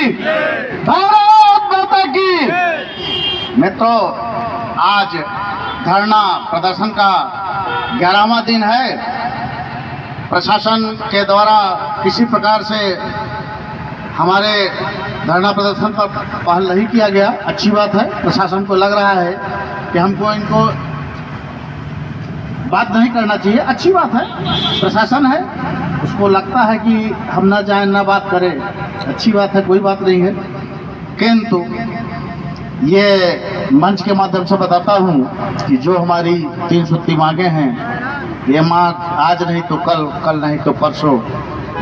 भारत माता की। मित्रों, आज धरना प्रदर्शन का 11वां दिन है। प्रशासन के द्वारा किसी प्रकार से हमारे धरना प्रदर्शन पर पहल नहीं किया गया। अच्छी बात है। प्रशासन को लग रहा है कि हमको इनको बात नहीं करना चाहिए। अच्छी बात है। प्रशासन है, उसको लगता है कि हम ना जाएं ना बात करें। अच्छी बात है, कोई बात नहीं है। किंतु ये मंच के माध्यम से बताता हूँ कि जो हमारी 3 सूत्री मांगे हैं, ये मांग आज नहीं तो कल, कल नहीं तो परसों,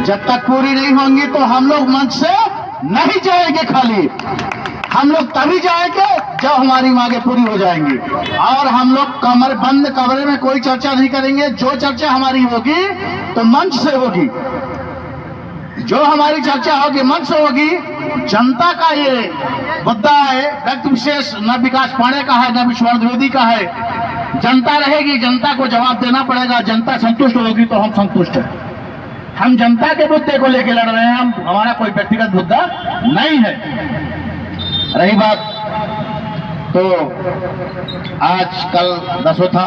जब तक पूरी नहीं होंगी तो हम लोग मंच से नहीं जाएंगे। खाली हम लोग तभी जाएंगे जब हमारी मांगे पूरी हो जाएंगी। और हम लोग बंद कमरे में कोई चर्चा नहीं करेंगे। जो चर्चा हमारी होगी तो मंच से होगी। जो हमारी चर्चा होगी मंच से होगी। जनता का ये मुद्दा है, व्यक्ति विशेष न विकास पांडे का है न विश्वनाथ द्विवेदी का है। जनता रहेगी, जनता को जवाब देना पड़ेगा। जनता संतुष्ट होगी तो हम संतुष्ट हैं। हम जनता के मुद्दे को लेकर लड़ रहे हैं। हमारा कोई व्यक्तिगत मुद्दा नहीं है। रही बात तो आज कल 10 था,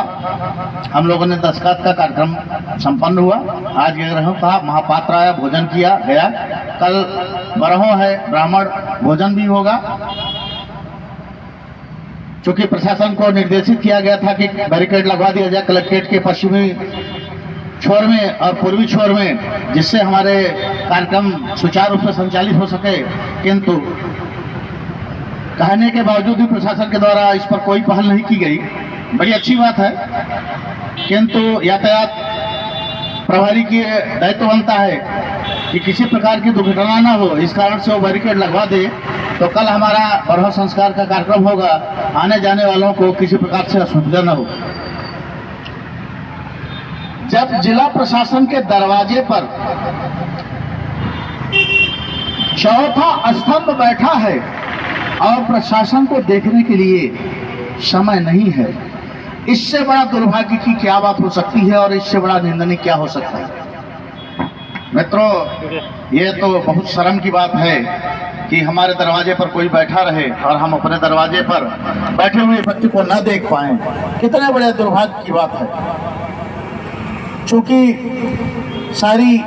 हम लोगों ने दस्तखत का कार्यक्रम संपन्न हुआ। आज ग्रहों का महापात्र आया, भोजन किया गया। कल बरहों है, ब्राह्मण भोजन भी होगा। चूंकि प्रशासन को निर्देशित किया गया था कि बैरिकेड लगवा दिया जाए कलेक्ट्रेट के पश्चिमी छोर में और पूर्वी छोर में, जिससे हमारे कार्यक्रम सुचारू रूप से संचालित हो सके। किंतु कहने के बावजूद भी प्रशासन के द्वारा इस पर कोई पहल नहीं की गई। बड़ी अच्छी बात है। किंतु यातायात प्रभारी की दायित्व बनता है कि किसी प्रकार की दुर्घटना न हो, इस कारण से वो बैरिकेड लगवा दे। तो कल हमारा बरह संस्कार का कार्यक्रम होगा, आने जाने वालों को किसी प्रकार से असुविधा न हो। जब जिला प्रशासन के दरवाजे पर चौथा स्तंभ बैठा है और प्रशासन को देखने के लिए समय नहीं है, इससे बड़ा दुर्भाग्य की क्या बात हो सकती है और इससे बड़ा निंदनीय क्या हो सकता है। मित्रों, ये तो बहुत शर्म की बात है कि हमारे दरवाजे पर कोई बैठा रहे और हम अपने दरवाजे पर बैठे हुए व्यक्ति को न देख पाएं। कितने बड़े दुर्भाग्य की बात है। चूंकि सारी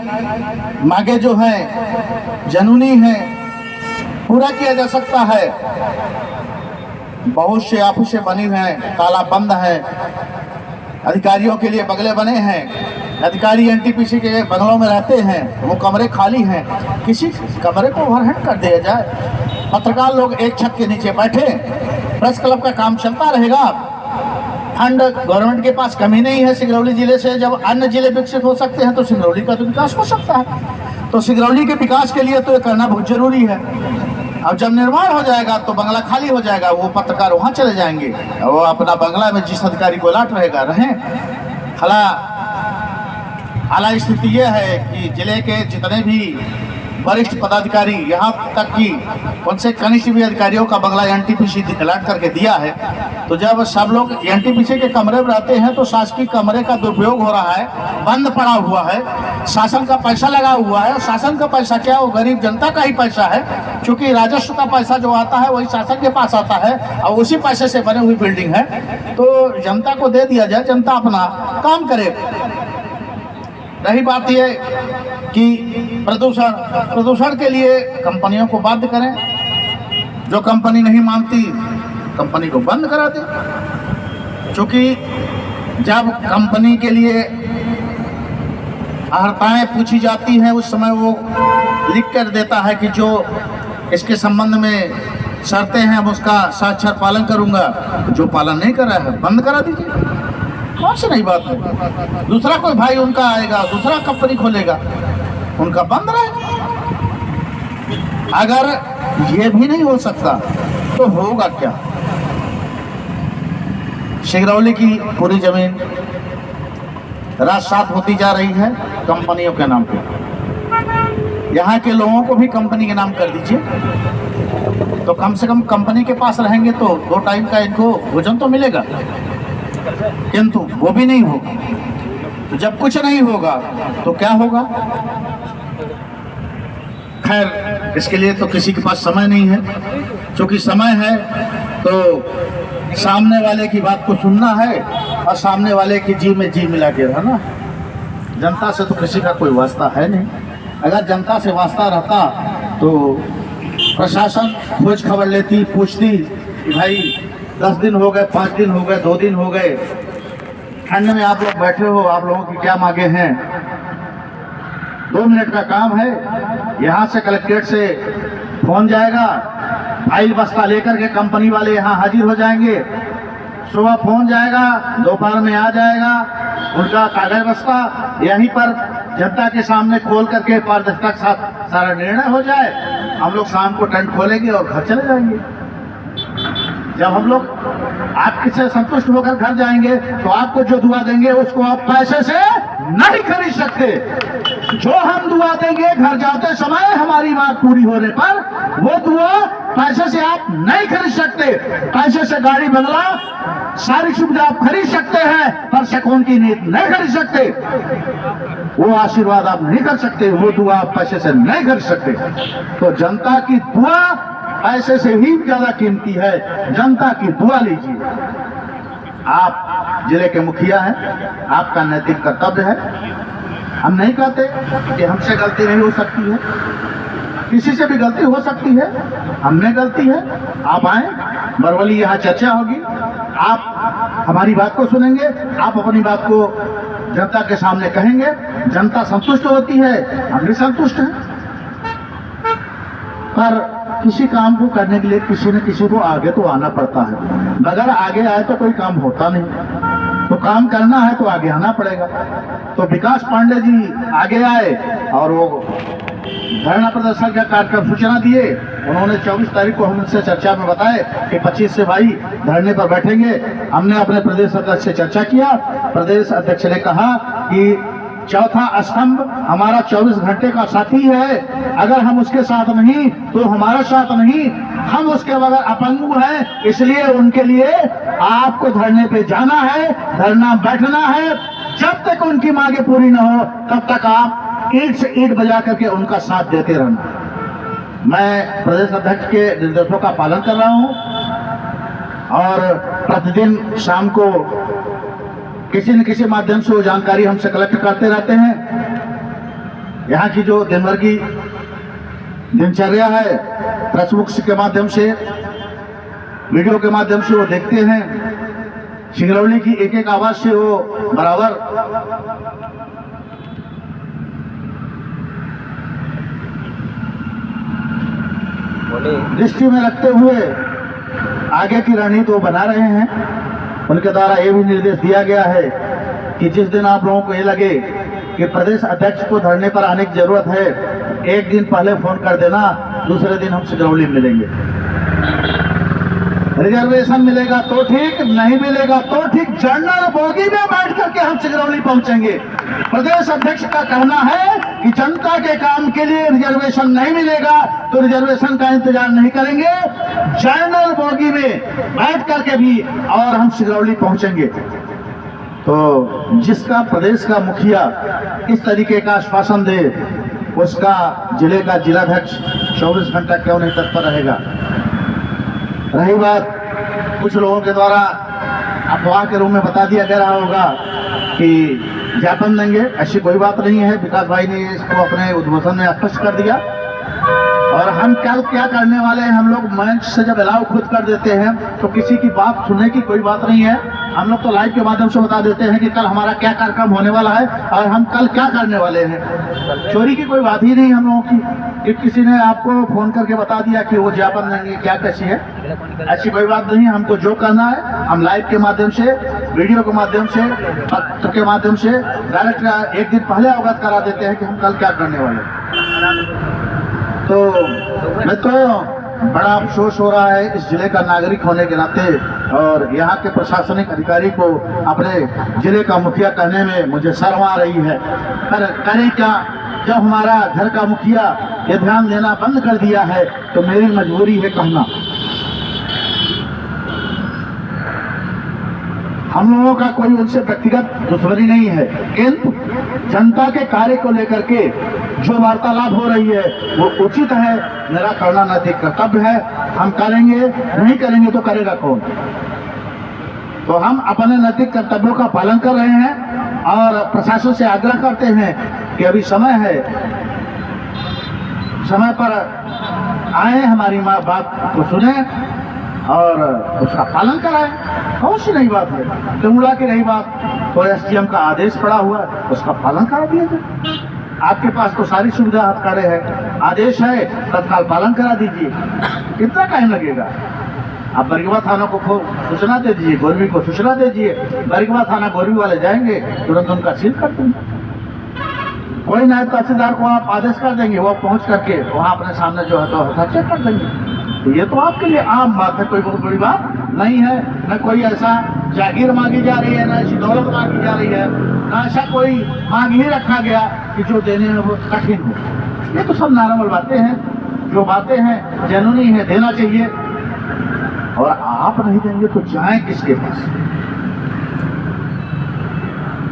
मांगे जो हैं जनूनी हैं, पूरा किया जा सकता है। बहुत से ऑफिसें बनी हैं, ताला बंद है। अधिकारियों के लिए बंगले बने हैं। अधिकारी एनटीपीसी के बंगलों में रहते हैं, वो कमरे खाली हैं। किसी कमरे को ओवरहेड कर दिया जाए। पत्रकार लोग एक छत के नीचे बैठे, प्रेस क्लब का काम चलता रहेगा। फंड गवर्नमेंट के पास कमी नहीं है। सिंगरौली जिले से जब अन्य जिले विकसित हो सकते हैं तो सिंगरौली का तो विकास हो सकता है। तो सिंगरौली के विकास के लिए तो ये करना बहुत जरूरी है। अब जब निर्माण हो जाएगा तो बंगला खाली हो जाएगा, वो पत्रकार वहाँ चले जाएंगे, वो अपना बंगला में जिस अधिकारी को लाट रहेगा रहें। हालांकि स्थिति ये है कि जिले के जितने भी वरिष्ठ पदाधिकारी, यहाँ तक कि उनसे कनिष्ठ भी अधिकारियों का बंगला एनटीपीसी अलॉट करके दिया है। तो जब सब लोग एनटीपीसी के कमरे में रहते हैं तो शासकीय कमरे का दुरुपयोग हो रहा है, बंद पड़ा हुआ है, शासन का पैसा लगा हुआ है। शासन का पैसा क्या, वो गरीब जनता का ही पैसा है। क्योंकि राजस्व का पैसा जो आता है वही शासन के पास आता है और उसी पैसे से बनी हुई बिल्डिंग है। तो जनता को दे दिया जाए, जनता अपना काम करे। रही बात ये कि प्रदूषण के लिए कंपनियों को बाध्य करें। जो कंपनी नहीं मानती कंपनी को बंद करा दे। क्योंकि जब कंपनी के लिए अर्हताएं पूछी जाती हैं उस समय वो लिख कर देता है कि जो इसके संबंध में शर्तें हैं उसका साक्षात पालन करूंगा। जो पालन नहीं कर रहा है बंद करा दीजिए। कौन सी नई बात है। दूसरा कोई भाई उनका आएगा, दूसरा कंपनी खोलेगा, उनका बंद रहेगा। अगर ये भी नहीं हो सकता तो होगा क्या। सिंगरौली की पूरी जमीन रात-रात होती जा रही है कंपनियों के नाम पे। यहाँ के लोगों को भी कंपनी के नाम कर दीजिए तो कम से कम कंपनी के पास रहेंगे तो 2 टाइम का इनको भोजन तो मिलेगा। किंतु वो भी नहीं होगा। तो जब कुछ नहीं होगा तो क्या होगा। खैर इसके लिए तो किसी के पास समय नहीं है, क्योंकि समय है तो सामने वाले की बात को सुनना है और सामने वाले की जी में जी मिला के रहना। जनता से तो किसी का कोई वास्ता है नहीं। अगर जनता से वास्ता रहता तो प्रशासन खोज खबर लेती, पूछती कि भाई 10 दिन हो गए, 5 दिन हो गए, 2 दिन हो गए, ठंड में आप लोग बैठे हो, आप लोगों की क्या मांगे हैं? 2 मिनट का काम है, यहाँ से कलेक्ट्रेट से फोन जाएगा, फाइल बस्ता लेकर के कंपनी वाले यहाँ हाजिर हो जाएंगे। सुबह फोन जाएगा, दोपहर में आ जाएगा उनका कागज बस्ता, यहीं पर जनता के सामने खोल करके पारदर्शिता के साथ सारा निर्णय हो जाए। हम लोग शाम को टेंट खोलेंगे और घर चले जाएंगे। जब हम लोग आपके से संतुष्ट होकर घर जाएंगे तो आपको जो दुआ देंगे उसको आप पैसे से नहीं खरीद सकते। जो हम दुआ देंगे घर जाते समय हमारी बात पूरी होने पर, वो दुआ पैसे से आप नहीं खरीद सकते। पैसे से गाड़ी बंगला सारी सुविधा आप खरीद सकते हैं, पर सुकून की नींद नहीं खरीद सकते। वो आशीर्वाद आप नहीं कर सकते, वो दुआ आप पैसे से नहीं खरीद सकते। तो जनता की दुआ पैसे से ही ज्यादा कीमती है। जनता की दुआ लीजिए। आप जिले के मुखिया हैं, आपका नैतिक कर्तव्य है। हम नहीं कहते कि हमसे गलती नहीं हो सकती है, किसी से भी गलती हो सकती है, हमने गलती है। आप आए, बरवली यहाँ चर्चा होगी, आप हमारी बात को सुनेंगे, आप अपनी बात को जनता के सामने कहेंगे। जनता संतुष्ट होती है, हम भी संतुष्ट हैं। पर किसी काम को करने के लिए किसी न किसी को आगे तो आना पड़ता है। बगैर आगे आए तो कोई काम होता नहीं। तो काम करना है तो आगे आना पड़ेगा। तो विकास पांडे जी आगे आए और वो धरना प्रदर्शन का कार्यक्रम सूचना दिए। उन्होंने 24 तारीख को हमसे चर्चा में बताए कि 25 से भाई धरने पर बैठेंगे। हमने अपने प्रदेश अध्यक्ष से चर्चा किया। प्रदेश अध्यक्ष ने कहा कि चौथा स्तंभ हमारा 24 घंटे का साथी है, अगर हम उसके साथ नहीं तो हमारा साथ नहीं, हम उसके बगैर अपंगु हैं। इसलिए उनके लिए आपको धरने पे जाना है, धरना बैठना है। जब तक उनकी मांगे पूरी न हो तब तक आप ईंट से ईंट बजा करके उनका साथ देते रहना। मैं प्रदेश अध्यक्ष के निर्देशों का पालन कर रहा हूं और प्रतिदिन शाम को किसी न किसी माध्यम से वो जानकारी हमसे कलेक्ट करते रहते हैं। यहाँ की जो दिन भर की दिनचर्या है फेसबुक के माध्यम से, वीडियो के माध्यम से वो देखते हैं। सिंगरौली की एक एक आवाज से वो बराबर दृष्टि में रखते हुए आगे की रणनीति वो बना रहे हैं। उनके द्वारा ये भी निर्देश दिया गया है कि जिस दिन आप लोगों को ये लगे कि प्रदेश अध्यक्ष को धरने पर आने की जरूरत है, एक दिन पहले फोन कर देना, दूसरे दिन हम सिंगरौली मिलेंगे। रिजर्वेशन मिलेगा तो ठीक, नहीं मिलेगा तो ठीक, जनरल बोगी में बैठ करके हम सिंगरौली पहुंचेंगे। प्रदेश अध्यक्ष का कहना है कि जनता के काम के लिए रिजर्वेशन नहीं मिलेगा तो रिजर्वेशन का इंतजार नहीं करेंगे, जनरल बोगी में बैठ करके भी और हम सिंगरौली पहुंचेंगे। तो जिसका प्रदेश का मुखिया इस तरीके का आश्वासन दे, उसका जिले का जिलाध्यक्ष 24 घंटा क्यों नहीं तत्पर रहेगा। रही बात कुछ लोगों के द्वारा अफवाह के रूप में बता दिया गया होगा कि ज्ञापन देंगे, ऐसी कोई बात नहीं है। विकास भाई ने इसको अपने उद्घोषण में स्पष्ट कर दिया। और हम कल क्या करने वाले हैं, हम लोग मंच से जब अलाउ खुद कर देते हैं तो किसी की बात सुनने की कोई बात नहीं है। हम लोग तो लाइव के माध्यम से बता देते हैं कि कल हमारा क्या कार्यक्रम होने वाला है और हम कल क्या करने वाले हैं। चोरी की कोई बात ही नहीं हम लोगों की कि किसी ने आपको फोन करके बता दिया कि वो ज्ञापन देंगे, क्या कैसी है, ऐसी कोई बात नहीं। हमको जो करना है हम लाइव के माध्यम से, वीडियो के माध्यम से, पत्र के माध्यम से डायरेक्ट एक दिन पहले अवगत करा देते हैं कि हम कल क्या करने वाले हैं। तो मैं तो बड़ा अफसोस हो रहा है इस जिले का नागरिक होने के नाते, और यहाँ के प्रशासनिक अधिकारी को अपने जिले का मुखिया कहने में मुझे शर्म आ रही है। पर करें क्या, जब हमारा घर का मुखिया ये ध्यान देना बंद कर दिया है तो मेरी मजबूरी है कहना। हम लोगों का कोई उनसे व्यक्तिगत दुश्मनी नहीं है, किंतु जनता के कार्य को लेकर के जो वार्तालाप हो रही है वो उचित है, मेरा करना नैतिक कर्तव्य है। हम करेंगे, नहीं करेंगे तो करेगा कौन? तो हम अपने नैतिक कर्तव्यों का पालन कर रहे हैं और प्रशासन से आग्रह करते हैं कि अभी समय है, समय पर आए, हमारी बात को सुने और उसका पालन कराएं। कौन सी नई बात है? तिमुला की नई बात, तो एसडीएम का आदेश पड़ा हुआ है, उसका पालन करा दिया जाए। आपके पास तो सारी सुविधा हथकड़े है, आदेश है, तत्काल पालन करा दीजिए। कितना टाइम लगेगा? आप बरगवा थाना को सूचना दे दीजिए, गोरवी को सूचना दे दीजिए, बरगवा थाना गोरवी वाले जाएंगे, तुरंत उनका सील कर देंगे। कोई नायब तहसीलदार को आप आदेश कर देंगे, वो पहुंच करके वहां अपने सामने जो है तो हस्ताक्षर कर देंगे। तो ये तो आपके लिए आम बात है, कोई बहुत बड़ी बात नहीं है। न कोई ऐसा जागीर मांगी जा रही है, न ऐसी दौलत मांगी जा रही है, न ऐसा कोई मांग ही रखा गया कि जो देने में वो कठिन हो। ये तो सब नॉर्मल बातें हैं, जो बातें हैं जेन्युइन है, देना चाहिए। और आप नहीं देंगे तो जाए किसके पास?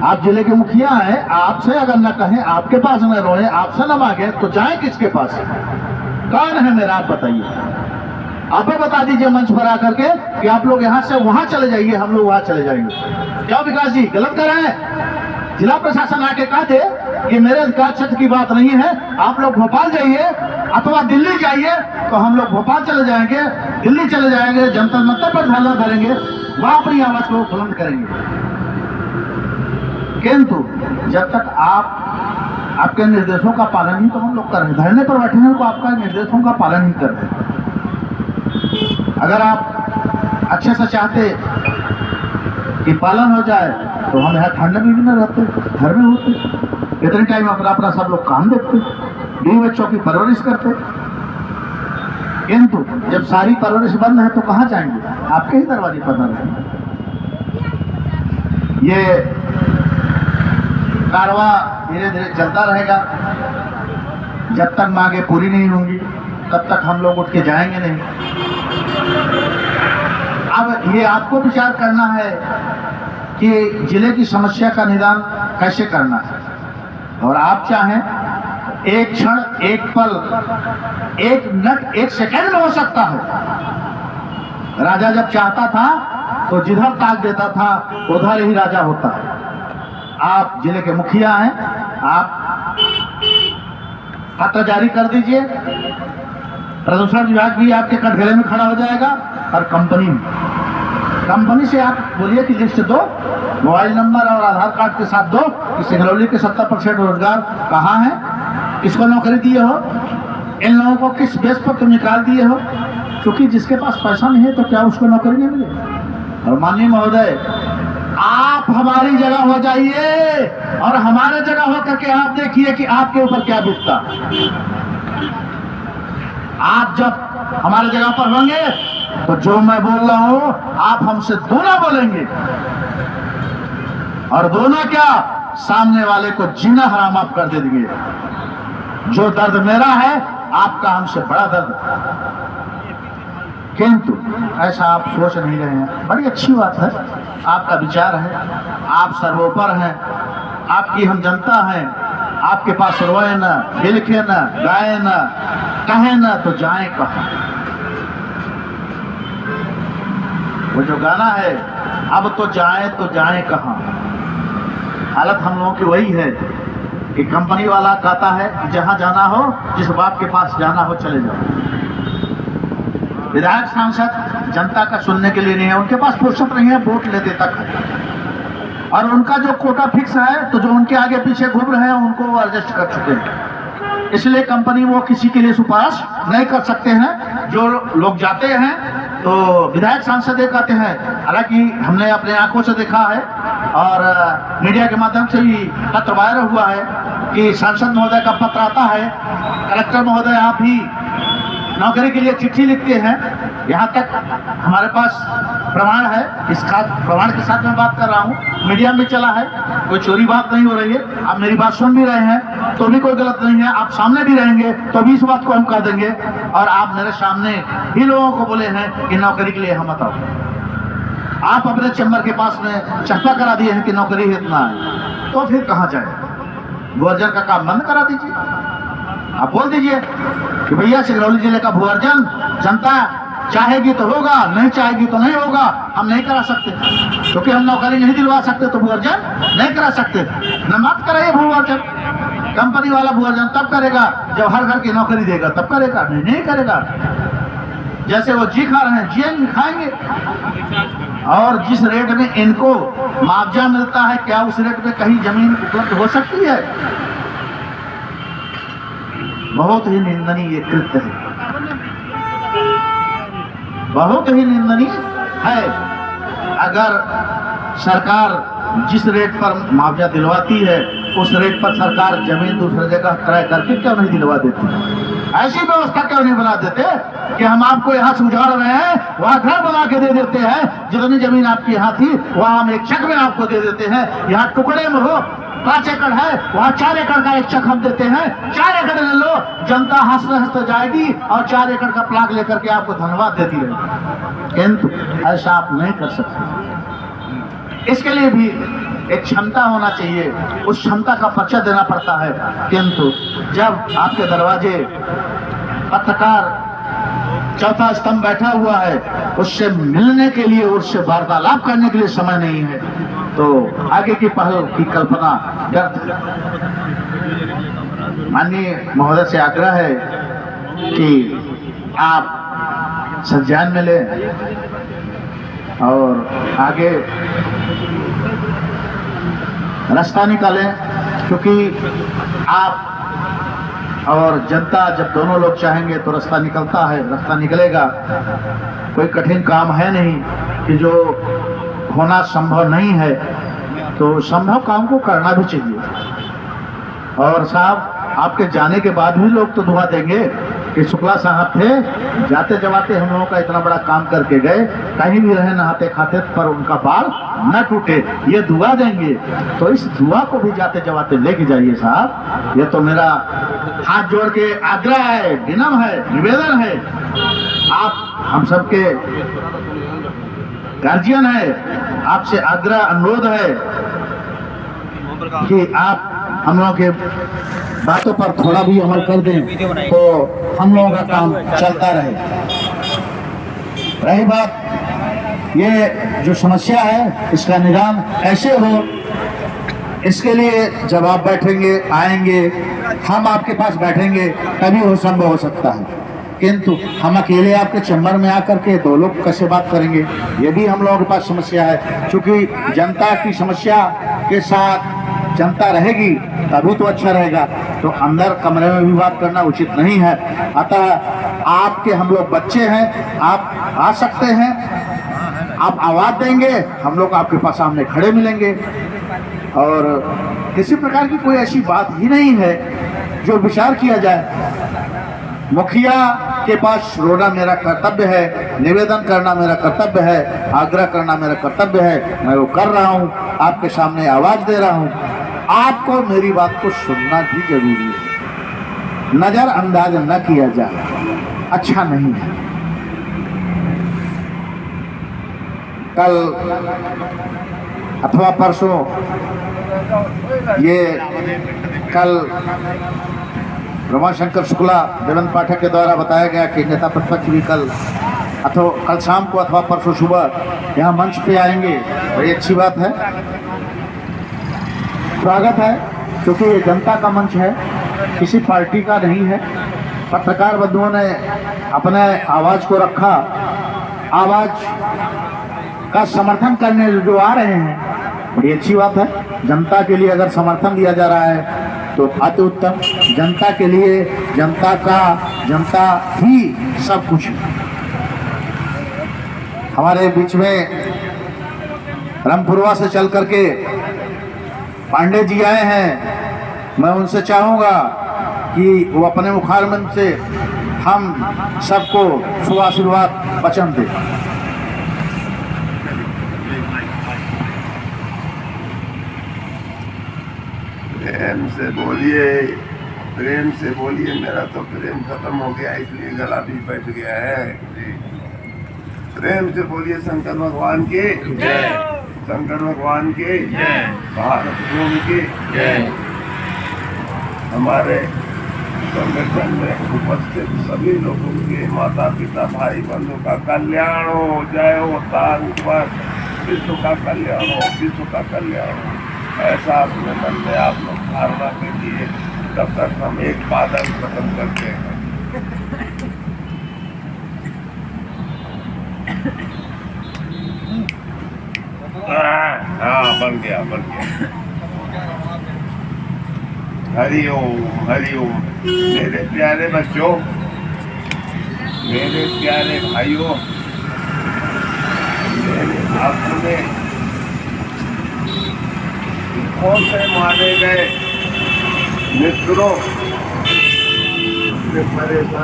आप जिले के मुखिया हैं, आपसे अगर न कहें, आपके पास न रोए, आपसे न मांगे तो जाए किसके पास? कौन है मेरा? आप बताइए। आप ही बता दीजिए मंच पर आकर के कि आप लोग यहाँ से वहां चले जाइए, हम लोग वहां चले जाएंगे। क्या विकास जी गलत कर रहे हैं? जिला प्रशासन आके कहा दे कि मेरे अधिकार क्षेत्र की बात नहीं है, आप लोग भोपाल जाइए अथवा दिल्ली जाइए, तो हम लोग भोपाल चले जाएंगे, दिल्ली चले जाएंगे, जंतर मंतर पर धरना करेंगे, वहां अपनी आवाज को बुलंद करेंगे। किंतु जब तक आपके निर्देशों का पालन ही तो हम लोग कर रहे हैं, धरने पर बैठे हैं तो आपका निर्देशों का पालन ही कर रहे हैं। अगर आप अच्छे से चाहते कि पालन हो जाए तो हम यहाँ ठंड में भी न रहते, घर में होते, इतने टाइम अपना सब लोग काम देखते, बीवी बच्चों की परवरिश करते। किंतु जब सारी परवरिश बंद है तो कहाँ जाएंगे? आपके ही दरवाजे पर न रहेंगे। ये कारवा धीरे धीरे चलता रहेगा, जब तक मांगे पूरी नहीं होंगी तब तक हम लोग उठ के जाएंगे नहीं। अब ये आपको विचार करना है कि जिले की समस्या का निदान कैसे करना है, और आप चाहें एक क्षण, एक पल, एक मिनट, एक सेकंड में हो सकता है। राजा जब चाहता था तो जिधर ताक देता था उधर ही राजा होता है। आप जिले के मुखिया हैं, आप पत्र जारी कर दीजिए, प्रदूषण विभाग भी आपके कटघरे में खड़ा हो जाएगा, और कंपनी से आप बोलिए कि लिस्ट दो, मोबाइल नंबर और आधार कार्ड के साथ दो कि सिंगरौली के 70% रोजगार कहाँ है, किसको नौकरी दिए हो, इन लोगों को किस बेस पर तुम निकाल दिए हो। क्योंकि जिसके पास पैसा नहीं है तो क्या उसको नौकरी नहीं मिलेगी? और माननीय महोदय, आप हमारी जगह हो जाइए और हमारे जगह हो करके आप देखिए कि आपके ऊपर क्या बीतता। आप जब हमारे जगह पर होंगे तो जो मैं बोल रहा हूं आप हमसे दोना बोलेंगे, और दोना क्या, सामने वाले को जीना हराम आप कर देंगे। जो दर्द मेरा है आपका हमसे बड़ा दर्द। किंतु ऐसा आप सोच नहीं रहे हैं, बड़ी अच्छी बात है, आपका विचार है, आप सर्वोपर हैं, आपकी हम जनता हैं, आपके पास रोए न, बिलखे न, गाए न, कहे न तो जाए कहाँ। वो जो गाना है, अब तो जाए कहाँ, हालत हम लोगों की वही है कि कंपनी वाला कहता है कि जहां जाना हो, जिस बाप के पास जाना हो चले जाओ। विधायक सांसद जनता का सुनने के लिए नहीं है, उनके पास फुर्सत नहीं है, वोट लेते तक है, और उनका जो कोटा फिक्स है तो जो उनके आगे पीछे घूम रहे हैं उनको वो एडजस्ट कर चुके हैं। इसलिए कंपनी वो किसी के लिए सिफारिश नहीं कर सकते हैं। जो लोग जाते हैं तो विधायक सांसद ये कहते हैं, हालांकि हमने अपने आंखों से देखा है और मीडिया के माध्यम से भी पत्र वायरल हुआ है कि सांसद महोदय का पत्र आता है, कलेक्टर महोदय आप ही नौकरी के लिए चिट्ठी लिखते हैं, यहाँ तक हमारे पास प्रमाण है, इसका प्रमाण के साथ मैं बात कर रहा हूँ, मीडिया में चला है, कोई चोरी बात नहीं हो रही है, आप मेरी बात सुन भी रहे हैं तो भी कोई गलत नहीं है, आप सामने भी रहेंगे तो भी इस बात को हम कह देंगे, और आप मेरे सामने भी लोगों को बोले हैं कि नौकरी के लिए हम मत आओ। आप अपने चैम्बर के पास में चप्पा करा दिए हैं कि नौकरी है इतना है, तो फिर कहाँ जाए? भूअर्जन का काम बंद करा दीजिए। आप बोल दीजिए कि भैया सिंगरौली जिले का भूअर्जन जनता चाहेगी तो होगा, नहीं चाहेगी तो नहीं होगा, हम नहीं करा सकते क्योंकि हम नौकरी नहीं दिलवा सकते, तो भूअर्जन नहीं करा सकते। न मत कराइए भूअर्जन। कंपनी वाला भूअर्जन तब करेगा जब हर घर की नौकरी देगा, तब करेगा, नहीं करेगा। जैसे वो जी खा रहे हैं, जिएंगे, खाएंगे। और जिस रेट में इनको मुआवजा मिलता है, क्या उस रेट में कहीं जमीन उपलब्ध हो सकती है? बहुत ही निंदनीय कृत्य है, बहुत ही निंदनीय है। अगर सरकार जिस रेट पर मुआवजा दिलवाती है, उस रेट पर सरकार जमीन दूसरी जगह क्रय करके क्यों नहीं दिलवा देती? ऐसी व्यवस्था क्यों नहीं बना देते कि हम आपको यहाँ से उजाड़ रहे हैं, वहाँ घर बना के दे देते हैं, जितनी जमीन आपकी यहाँ थी वहाँ हम एक चेक में आपको दे देते हैं। यहाँ टुकड़े में हो 5 एकड़ है, वहाँ 4 एकड़ का एक चेक हम देते हैं, 4 एकड़ ले लो, जनता हंसते हंसते जाएगी और 4 एकड़ का प्लाट लेकर के आपको धन्यवाद देती रहेगी। किंतु ऐसा आप नहीं कर सकते। इसके लिए भी एक क्षमता होना चाहिए, उस क्षमता का परिचय देना पड़ता है। किंतु जब आपके दरवाजे पत्रकार चौथा स्तंभ बैठा हुआ है, उससे मिलने के लिए, उससे वार्तालाप करने के लिए समय नहीं है, तो आगे की पहल की कल्पना व्यर्थ है। माननीय महोदय से आग्रह है कि आप संज्ञान में लें और आगे रास्ता निकालें, क्योंकि आप और जनता जब दोनों लोग चाहेंगे तो रास्ता निकलता है, रास्ता निकलेगा। कोई कठिन काम है नहीं कि जो होना संभव नहीं है, तो संभव काम को करना भी चाहिए। और साहब, आपके जाने के बाद भी लोग तो दुआ देंगे कि शुक्ला साहब थे, जाते जवाते हम लोगों का इतना बड़ा काम करके गए, कहीं भी रहे नहाते खाते पर उनका बाल न टूटे, ये दुआ देंगे। तो इस दुआ को भी जाते जवाते लेके जाइए साहब। ये तो मेरा हाथ जोड़ के आग्रह है, विनम्र है, निवेदन है। आप हम सबके गार्जियन है, आपसे आग्रह अनुरोध है कि आप हम लोगों के बातों पर थोड़ा भी अमल कर दें तो हम लोगों का काम चलता रहे। रही बात ये जो समस्या है, इसका निदान कैसे हो, इसके लिए जब आप बैठेंगे, आएंगे, हम आपके पास बैठेंगे, तभी वो संभव हो सकता है। किंतु हम अकेले आपके चैम्बर में आकर के 2 लोग कैसे बात करेंगे, ये भी हम लोगों के पास समस्या है। क्योंकि जनता की समस्या के साथ जनता रहेगी तभी तो अच्छा रहेगा। तो अंदर कमरे में भी बात करना उचित नहीं है। अतः आपके हम लोग बच्चे हैं, आप आ सकते हैं, आप आवाज देंगे, हम लोग आपके पास सामने खड़े मिलेंगे। और किसी प्रकार की कोई ऐसी बात ही नहीं है जो विचार किया जाए। मुखिया के पास रोना मेरा कर्तव्य है, निवेदन करना मेरा कर्तव्य है, आग्रह करना मेरा कर्तव्य है। मैं वो कर रहा हूँ, आपके सामने आवाज दे रहा हूँ। आपको मेरी बात को सुनना भी जरूरी है, नजरअंदाज न किया जाए, अच्छा नहीं है। कल अथवा परसों ये कल रमाशंकर शुक्ला देवेंद्र पाठक के द्वारा बताया गया कि नेता प्रतिपक्ष भी कल शाम को अथवा परसों सुबह यहाँ मंच पे आएंगे। बड़ी अच्छी बात है, स्वागत है, क्योंकि ये जनता का मंच है, किसी पार्टी का नहीं है। पत्रकार बंधुओं ने अपने आवाज को रखा, आवाज का समर्थन करने जो आ रहे हैं, बड़ी अच्छी बात है। जनता के लिए अगर समर्थन दिया जा रहा है तो अति उत्तम। जनता के लिए, जनता ही सब कुछ है। हमारे बीच में रामपुरवा से चल करके पांडे जी आए हैं। मैं उनसे चाहूंगा कि वो अपने मुखारबिंद से हम सबको शुभ आशीर्वाद वचन दें। प्रेम से बोलिए, प्रेम से बोलिए। मेरा तो प्रेम खत्म हो गया, इसलिए गला भी बैठ गया है। प्रेम से बोलिए शंकर भगवान की जय। शंकर भगवान की जय। भारत भूमि की जय। हमारे संगठन में उपस्थित सभी लोगों के माता पिता भाई बंधु का कल्याण हो, जय हो, ताकि विश्व का कल्याण हो, विश्व का कल्याण हो। ऐसा अपने मन में आप लोग धारणा कीजिए। तब तक हम एक बादल खत्म करते हैं। हाँ, बन गया बन गया। हरि ओम हरि ओम। मेरे प्यारे बच्चों, मेरे प्यारे भाइयों, मेरे आपने सिखों से मारे गए मित्रों से परेशान